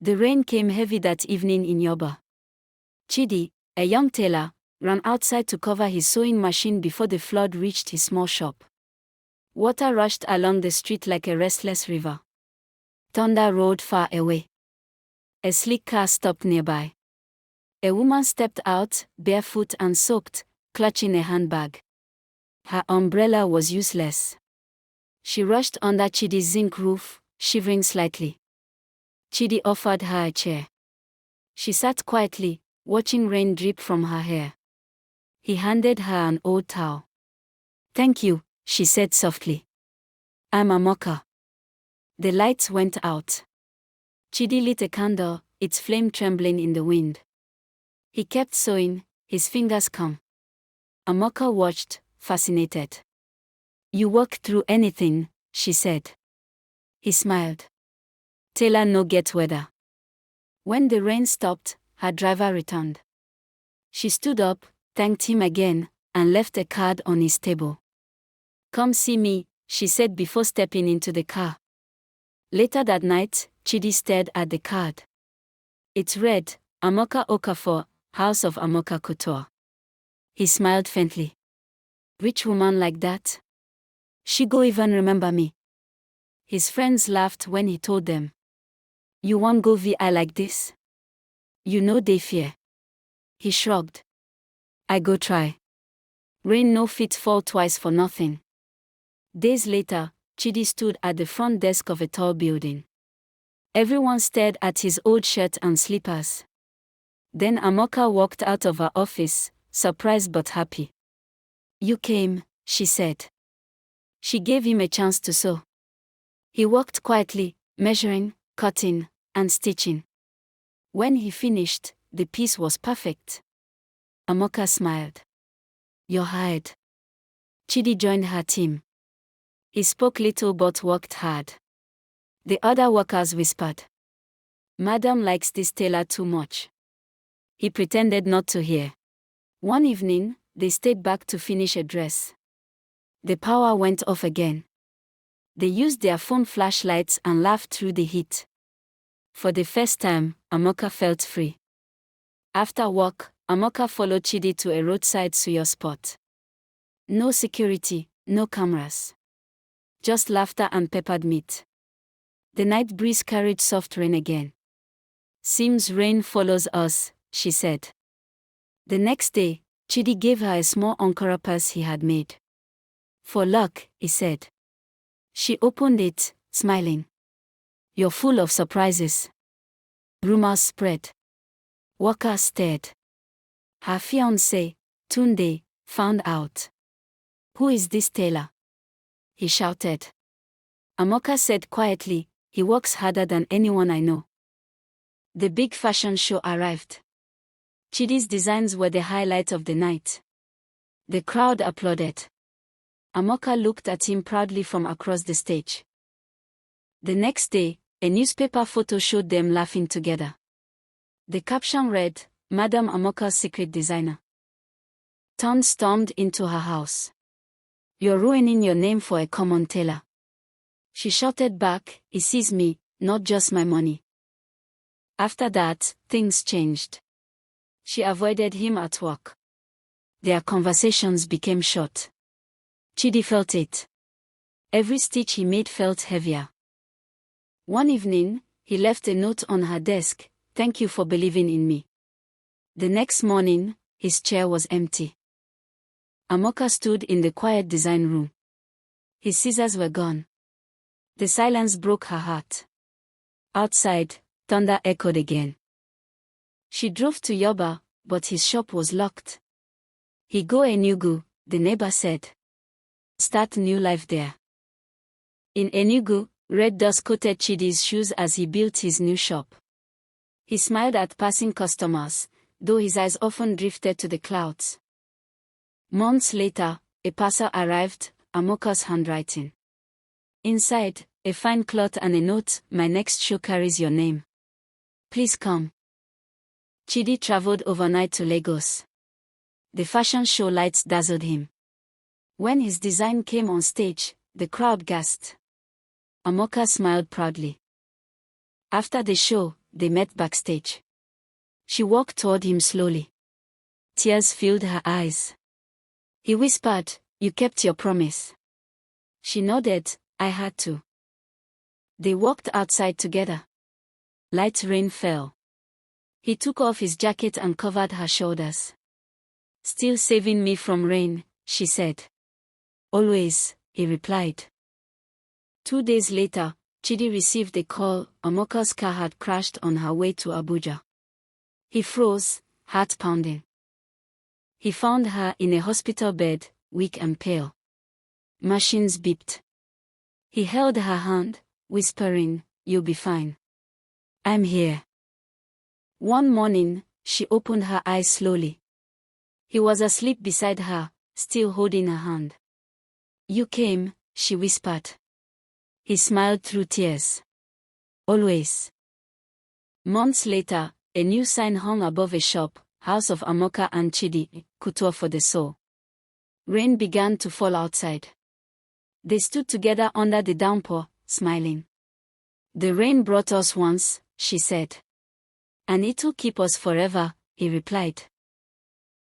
The rain came heavy that evening in Yoba. Chidi, a young tailor, ran outside to cover his sewing machine before the flood reached his small shop. Water rushed along the street like a restless river. Thunder roared far away. A sleek car stopped nearby. A woman stepped out, barefoot and soaked, clutching a handbag. Her umbrella was useless. She rushed under Chidi's zinc roof, shivering slightly. Chidi offered her a chair. She sat quietly, watching rain drip from her hair. He handed her an old towel. "Thank you," she said softly. "I'm Amoka." The lights went out. Chidi lit a candle, its flame trembling in the wind. He kept sewing, his fingers calm. Amoka watched, fascinated. "You work through anything," she said. He smiled. "Tailor no get weather." When the rain stopped, her driver returned. She stood up, thanked him again, and left a card on his table. "Come see me," she said before stepping into the car. Later that night, Chidi stared at the card. It read, "Amoka Okafor, House of Amoka Couture." He smiled faintly. "Rich woman like that? She go even remember me." His friends laughed when he told them. "You won't go VI like this? You know they fear." He shrugged. "I go try. Rain no fit fall twice for nothing." Days later, Chidi stood at the front desk of a tall building. Everyone stared at his old shirt and slippers. Then Amoka walked out of her office, surprised but happy. "You came," she said. She gave him a chance to sew. He worked quietly, measuring, cutting, and stitching. When he finished, the piece was perfect. Amoka smiled. "You're hired." Chidi joined her team. He spoke little but worked hard. The other workers whispered, "Madam likes this tailor too much." He pretended not to hear. One evening, they stayed back to finish a dress. The power went off again. They used their phone flashlights and laughed through the heat. For the first time, Amoka felt free. After work, Amoka followed Chidi to a roadside suyo spot. No security, no cameras. Just laughter and peppered meat. The night breeze carried soft rain again. "Seems rain follows us," she said. The next day, Chidi gave her a small Ankara purse he had made. "For luck," he said. She opened it, smiling. "You're full of surprises." Rumors spread. Workers stared. Her fiancé, Tunde, found out. "Who is this tailor?" he shouted. Amoka said quietly, "He works harder than anyone I know." The big fashion show arrived. Chidi's designs were the highlight of the night. The crowd applauded. Amoka looked at him proudly from across the stage. The next day, a newspaper photo showed them laughing together. The caption read, "Madam Amoka's secret designer." Ton stormed into her house. "You're ruining your name for a common tailor." She shouted back, "He sees me, not just my money." After that, things changed. She avoided him at work. Their conversations became short. Chidi felt it. Every stitch he made felt heavier. One evening, he left a note on her desk, "Thank you for believing in me." The next morning, his chair was empty. Amoka stood in the quiet design room. His scissors were gone. The silence broke her heart. Outside, thunder echoed again. She drove to Yoba, but his shop was locked. "He go Enugu," the neighbor said. "Start new life there." In Enugu, red dust coated Chidi's shoes as he built his new shop. He smiled at passing customers, though his eyes often drifted to the clouds. Months later, a parcel arrived, Amoka's handwriting. Inside, a fine cloth and a note, "My next show carries your name. Please come." Chidi traveled overnight to Lagos. The fashion show lights dazzled him. When his design came on stage, the crowd gasped. Amoka smiled proudly. After the show, they met backstage. She walked toward him slowly. Tears filled her eyes. He whispered, "You kept your promise." She nodded, "I had to." They walked outside together. Light rain fell. He took off his jacket and covered her shoulders. "Still saving me from rain," she said. "Always," he replied. 2 days later, Chidi received a call. Amoka's car had crashed on her way to Abuja. He froze, heart pounding. He found her in a hospital bed, weak and pale. Machines beeped. He held her hand, whispering, "You'll be fine. I'm here." One morning, she opened her eyes slowly. He was asleep beside her, still holding her hand. "You came," she whispered. He smiled through tears. "Always." Months later, a new sign hung above a shop, "House of Amoka and Chidi, Couture for the Soul." Rain began to fall outside. They stood together under the downpour, smiling. "The rain brought us once," she said. "And it'll keep us forever," he replied.